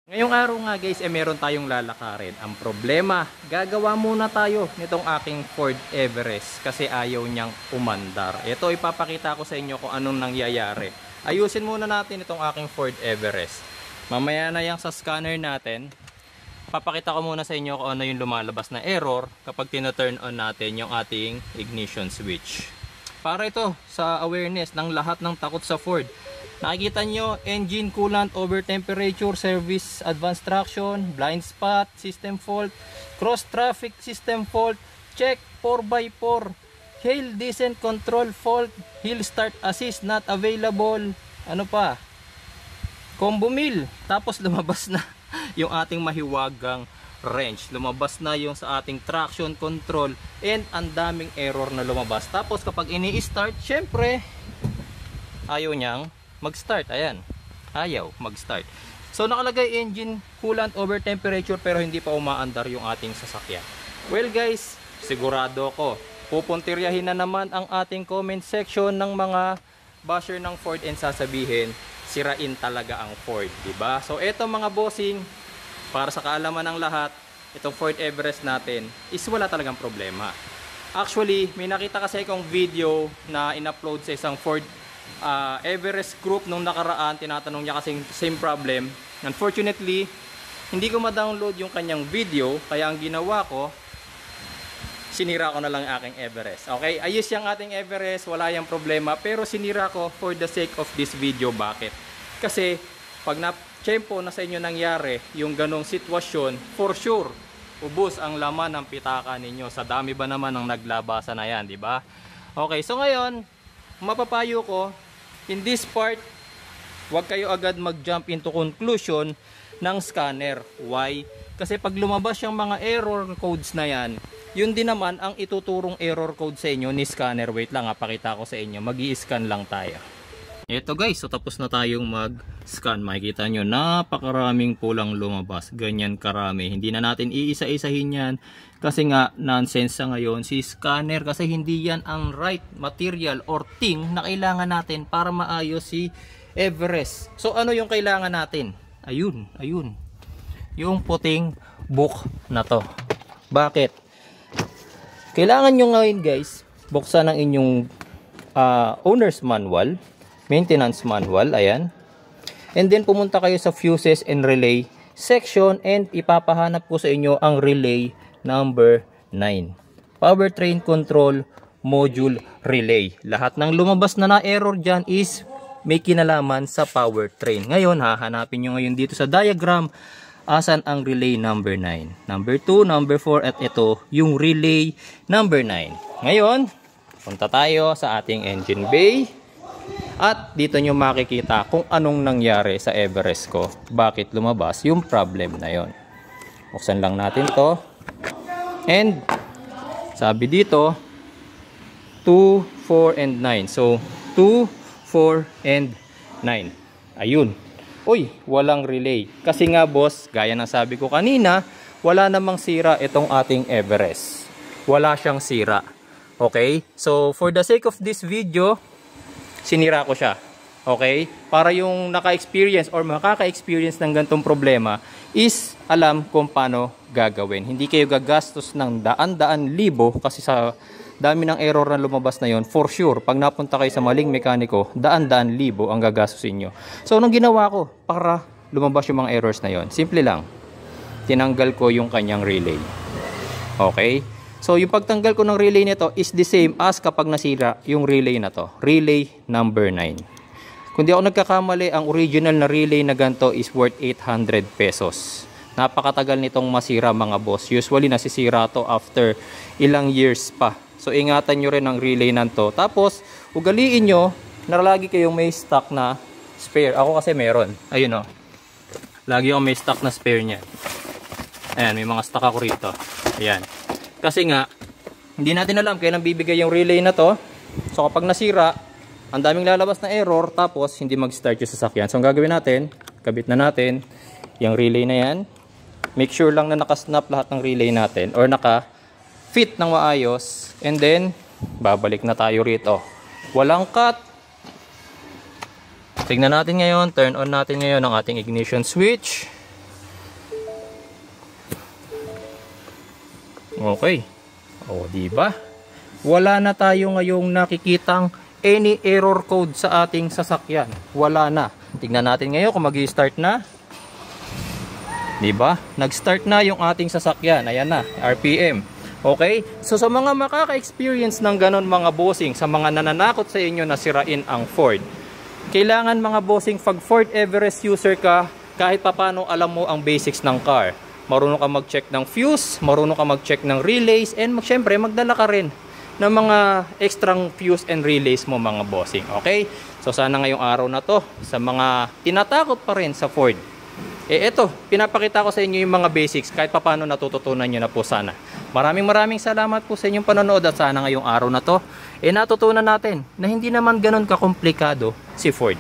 Ngayong araw nga guys, meron tayong lalakarin. Ang problema, gagawa muna tayo nitong aking Ford Everest kasi ayaw niyang umandar. Ito, ipapakita ko sa inyo kung anong nangyayari. Ayusin muna natin itong aking Ford Everest. Mamaya na yung sa scanner natin, papakita ko muna sa inyo kung ano yung lumalabas na error kapag tina-turn on natin yung ating ignition switch. Para ito sa awareness ng lahat ng takot sa Ford. Nakikita nyo, engine coolant over temperature, service advanced traction, blind spot, system fault, cross traffic system fault, check 4x4, hail descent control fault, hill start assist not available, ano pa, combo mill. Tapos lumabas na yung ating mahiwagang wrench, lumabas na yung sa ating traction control, and ang daming error na lumabas. Tapos kapag ini-start, syempre ayaw niyang mag-start. Ayan, ayaw mag-start. So nakalagay engine coolant over temperature pero hindi pa umaandar yung ating sasakyan. Well guys, sigurado ko pupuntiryahin na naman ang ating comment section ng mga basher ng Ford and sasabihin sirain talaga ang Ford, diba? So eto mga bossing, para sa kaalaman ng lahat, itong Ford Everest natin is wala talagang problema. Actually, may nakita kasi akong video na in-upload sa isang Ford Everest group nung nakaraan. Tinatanong niya kasing same problem. Unfortunately, hindi ko ma-download yung kanyang video, kaya ang ginawa ko, sinira ko na lang aking Everest. Okay, ayos yung ating Everest, wala yung problema, pero sinira ko for the sake of this video. Bakit? Kasi pag na-tsempo na sa inyo nangyari yung ganong sitwasyon, for sure ubos ang laman ng pitaka ninyo. Sa dami ba naman ng naglabasan na yan, di ba? Okay, so ngayon mapapayo ko, in this part, huwag kayo agad mag-jump into conclusion ng scanner. Why? Kasi pag lumabas yung mga error codes na yan, yun din naman ang ituturong error code sa inyo ni scanner. Wait lang, pakita ko sa inyo. Mag-i-scan lang tayo. Ito guys, so tapos na tayong mag-scan. Makikita nyo, napakaraming pulang lumabas. Ganyan karami. Hindi na natin iisa-isahin yan. Kasi nga, nonsense sa ngayon si scanner. Kasi hindi yan ang right material or thing na kailangan natin para maayos si Everest. So ano yung kailangan natin? Ayun, ayun. Yung puting book na to. Bakit? Kailangan nyo ngayon guys, buksan ang inyong owner's manual, maintenance manual, ayan. And then pumunta kayo sa fuses and relay section and ipapahanap ko sa inyo ang relay number 9. Powertrain control module relay. Lahat ng lumabas na error dyan is may kinalaman sa powertrain. Ngayon, hahanapin nyo ngayon dito sa diagram asan ang relay number 9. Number 2, number 4 at ito yung relay number 9. Ngayon, punta tayo sa ating engine bay. At dito nyo makikita kung anong nangyari sa Everest ko. Bakit lumabas yung problem na yon. Buksan lang natin to. And sabi dito 2, 4, and 9. So 2, 4, and 9. Ayun. Uy, walang relay. Kasi nga boss, gaya ng sabi ko kanina, wala namang sira itong ating Everest. Wala siyang sira. Okay? So for the sake of this video, sinira ko siya. Okay? Para yung naka-experience or makaka-experience ng gantong problema is alam kung paano gagawin. Hindi kayo gagastos ng daan-daan libo kasi sa dami ng error na lumabas na yon, for sure, pag napunta kayo sa maling mekaniko, daan-daan libo ang gagastusin nyo. So, anong ginawa ko para lumabas yung mga errors na yon? Simple lang. Tinanggal ko yung kanyang relay. Okay? So, yung pagtanggal ko ng relay nito is the same as kapag nasira yung relay na to. Relay number 9. Kung di ako nagkakamali, ang original na relay na ganito is worth 800 pesos. Napakatagal nitong masira mga boss. Usually, nasisira to after ilang years pa. So, ingatan nyo rin ang relay nanto. Tapos, ugaliin nyo na lagi kayong may stock na spare. Ako kasi meron. Ayun o. Lagi akong may stock na spare niyan. Ayan, may mga stock ako rito. Ayan. Kasi nga, hindi natin alam kailan bibigay yung relay na to. So kapag nasira, ang daming lalabas na error, tapos hindi mag-start yung sasakyan. So ang gagawin natin, kabit na natin yung relay na yan. Make sure lang na nakasnap lahat ng relay natin or naka-fit ng maayos. And then, babalik na tayo rito. Walang cut. Tignan natin ngayon, turn on natin ngayon ang ating ignition switch. Okay. O, di ba? Wala na tayo ngayong nakikitang any error code sa ating sasakyan. Wala na. Tingnan natin ngayon kung mag-i-start na. Di ba? Nag-start na yung ating sasakyan. Ayan na, RPM. Okay? So sa mga makaka-experience ng ganon mga bossing, sa mga nananakot sa inyo na sirain ang Ford, kailangan mga bossing, pag Ford Everest user ka, kahit papano alam mo ang basics ng car. Marunong ka mag-check ng fuse, marunong ka mag-check ng relays, and syempre magdala ka rin ng mga extrang fuse and relays mo mga bossing. Okay? So sana ngayong araw na to, sa mga tinatakot pa rin sa Ford, eto, pinapakita ko sa inyo yung mga basics, kahit paano natututunan nyo na po sana. Maraming salamat po sa inyong panonood, at sana ngayong araw na to, natutunan natin na hindi naman ganun kakomplikado si Ford.